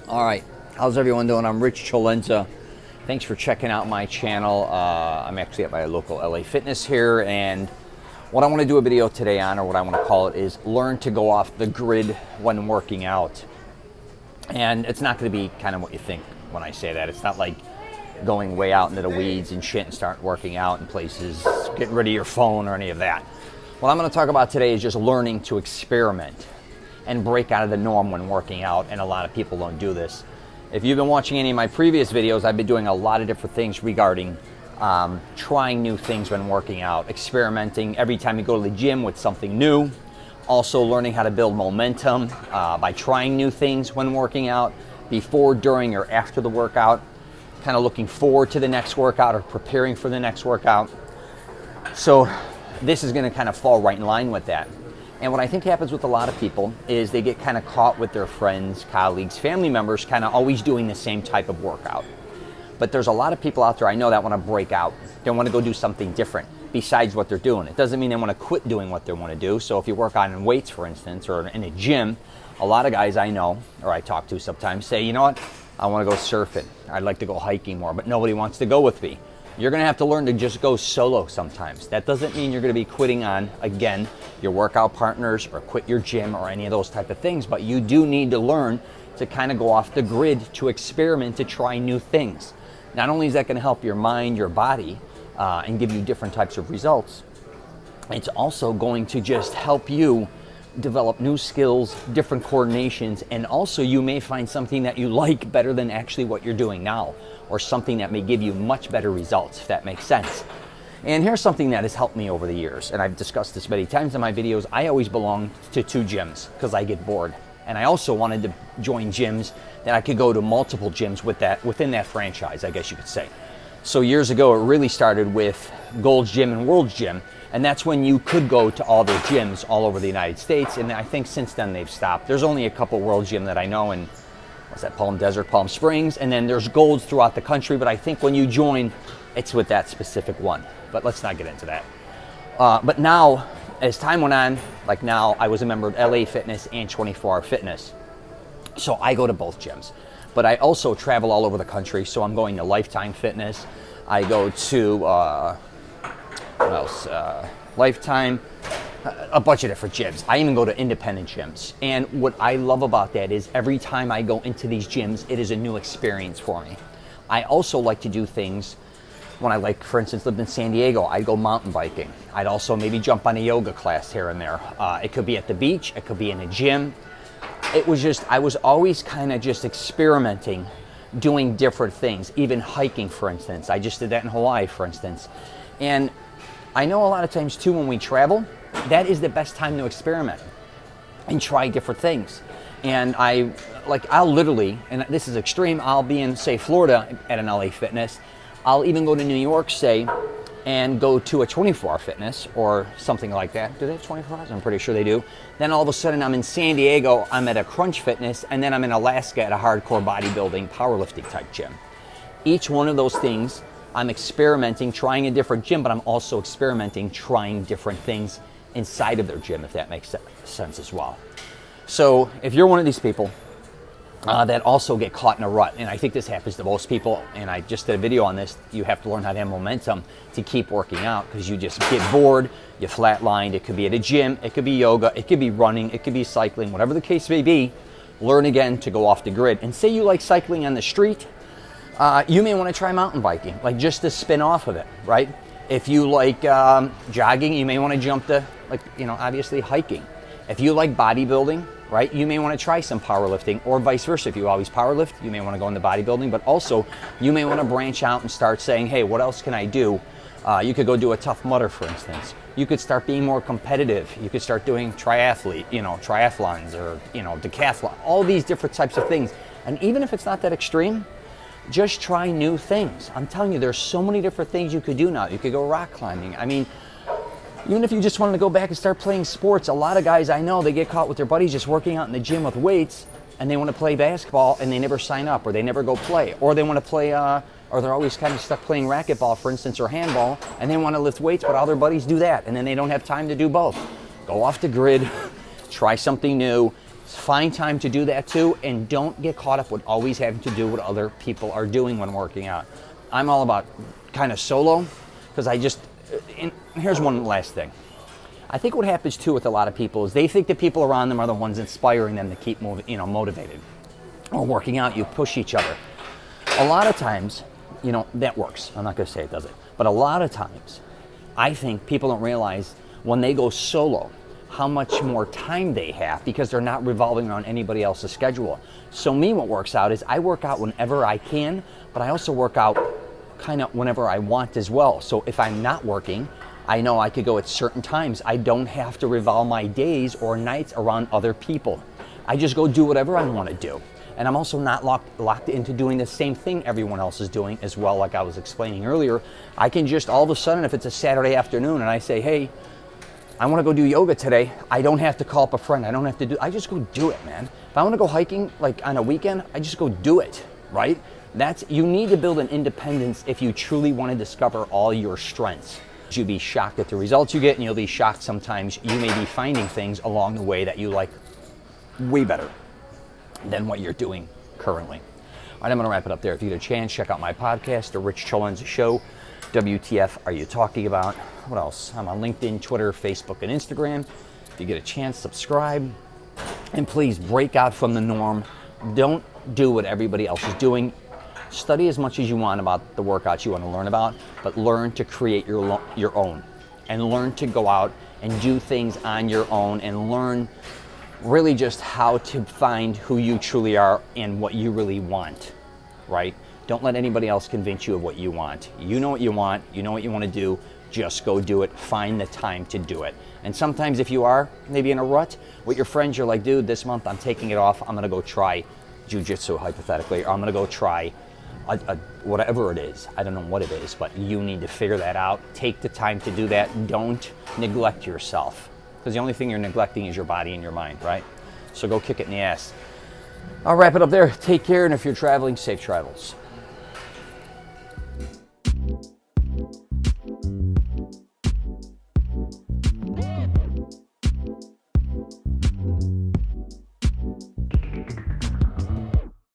All right, how's everyone doing? I'm Rich CELENZA. Thanks for checking out my channel. I'm actually at my local LA Fitness here, and what I want to do a video today on, or what I want to call it, is learn to go off the grid when working out. And it's not going to be kind of what you think when I say that. It's not like going way out into the weeds and shit and start working out in places, getting rid of your phone or any of that. What I'm going to talk about today is just learning to experiment and break out of the norm when working out, and a lot of people don't do this. If you've been watching any of my previous videos, I've been doing a lot of different things regarding trying new things when working out, experimenting every time you go to the gym with something new, also learning how to build momentum by trying new things when working out, before, during, or after the workout, kind of looking forward to the next workout or preparing for the next workout. So this is going to kind of fall right in line with that. And what I think happens with a lot of people is they get kind of caught with their friends, colleagues, family members, kind of always doing the same type of workout. But there's a lot of people out there I know that want to break out. They want to go do something different besides what they're doing. It doesn't mean they want to quit doing what they want to do. So if you work out in weights, for instance, or in a gym, a lot of guys I know, or I talk to sometimes, say, you know what, I want to go surfing. I'd like to go hiking more, but nobody wants to go with me. You're going to have to learn to just go solo sometimes. That doesn't mean you're going to be quitting on, again, your workout partners or quit your gym or any of those type of things, but you do need to learn to kind of go off the grid, to experiment, to try new things. Not only is that going to help your mind, your body, and give you different types of results, it's also going to just help you develop new skills, different coordinations, and also you may find something that you like better than actually what you're doing now, or something that may give you much better results, if that makes sense. And here's something that has helped me over the years, and I've discussed this many times in my videos. I always belonged to 2 gyms because I get bored. And I also wanted to join gyms that I could go to multiple gyms within that franchise, I guess you could say. So years ago, it really started with Gold's Gym and World's Gym, and that's when you could go to all their gyms all over the United States, and I think since then they've stopped. There's only a couple World Gym that I know in, what's that, Palm Desert, Palm Springs, and then there's Gold's throughout the country, but I think when you join, it's with that specific one. But let's not get into that. But now, as time went on, like now, I was a member of LA Fitness and 24 Hour Fitness. So I go to both gyms. But I also travel all over the country, so I'm going to Lifetime Fitness. I go to, what else? Lifetime, a bunch of different gyms. I even go to independent gyms. And what I love about that is every time I go into these gyms, it is a new experience for me. I also like to do things when I, like, for instance, lived in San Diego, I'd go mountain biking. I'd also maybe jump on a yoga class here and there. It could be at the beach, it could be in a gym. It was just, I was always kind of just experimenting, doing different things, even hiking, for instance. I just did that in Hawaii, for instance. And I know a lot of times too, when we travel, that is the best time to experiment and try different things. And I'll literally, and this is extreme, I'll be in, say, Florida at an LA Fitness. I'll even go to New York, say, and go to a 24-hour Fitness or something like that. Do they have 24 hours? I'm pretty sure they do. Then all of a sudden I'm in San Diego, I'm at a Crunch Fitness, and then I'm in Alaska at a hardcore bodybuilding, powerlifting type gym. Each one of those things, I'm experimenting, trying a different gym, but I'm also experimenting, trying different things inside of their gym, if that makes sense as well. So if you're one of these people that also get caught in a rut, and I think this happens to most people, and I just did a video on this, you have to learn how to have momentum to keep working out, because you just get bored, you flatlined. It could be at a gym, it could be yoga, it could be running, it could be cycling, whatever the case may be. Learn again to go off the grid. And say you like cycling on the street, you may want to try mountain biking, like just to spin off of it, right? If you like jogging, you may want to jump to, like, you know, obviously hiking. If you like bodybuilding, right, you may want to try some powerlifting, or vice versa. If you always powerlift, you may want to go into bodybuilding, but also you may want to branch out and start saying, hey, what else can I do? You could go do a Tough Mudder, for instance. You could start being more competitive. You could start doing triathlons, or, decathlon, all these different types of things. And even if it's not that extreme, just try new things. I'm telling you, there's so many different things you could do now. You could go rock climbing. I mean, even if you just wanted to go back and start playing sports, a lot of guys I know, they get caught with their buddies just working out in the gym with weights, and they want to play basketball and they never sign up, or they never go play, or they want to play, or they're always kind of stuck playing racquetball, for instance, or handball, and they want to lift weights, but all their buddies do that, and then they don't have time to do both. Go off the grid, try something new, Find time to do that too, and don't get caught up with always having to do what other people are doing when working out. I'm all about kind of solo, because and here's one last thing. I think what happens too with a lot of people is they think the people around them are the ones inspiring them to keep motivated. Or working out, you push each other. A lot of times, that works. I'm not going to say it doesn't. But a lot of times, I think people don't realize when they go solo, how much more time they have because they're not revolving around anybody else's schedule. So me, what works out is I work out whenever I can, but I also work out kind of whenever I want as well. So if I'm not working, I know I could go at certain times. I don't have to revolve my days or nights around other people. I just go do whatever I want to do. And I'm also not locked into doing the same thing everyone else is doing as well, like I was explaining earlier. I can just all of a sudden, if it's a Saturday afternoon and I say, hey, I want to go do yoga today, I don't have to call up a friend. I just go do it, man. If I want to go hiking like on a weekend, I just go do it, right? You need to build an independence if you truly want to discover all your strengths. You'll be shocked at the results you get, and you'll be shocked sometimes you may be finding things along the way that you like way better than what you're doing currently. All right, I'm going to wrap it up there. If you get a chance, check out my podcast, The Rich CELENZA Show. WTF are you talking about? What else? I'm on LinkedIn, Twitter, Facebook, and Instagram. If you get a chance, subscribe. And please break out from the norm. Don't do what everybody else is doing. Study as much as you want about the workouts you want to learn about, but learn to create your own. And learn to go out and do things on your own and learn really just how to find who you truly are and what you really want, right? Don't let anybody else convince you of what you want. You know what you want. You know what you want to do. Just go do it. Find the time to do it. And sometimes if you are maybe in a rut with your friends, you're like, dude, this month I'm taking it off. I'm going to go try jujitsu, hypothetically, or I'm going to go try whatever it is. I don't know what it is, but you need to figure that out. Take the time to do that. Don't neglect yourself, because the only thing you're neglecting is your body and your mind, right? So go kick it in the ass. I'll wrap it up there. Take care, and if you're traveling, safe travels.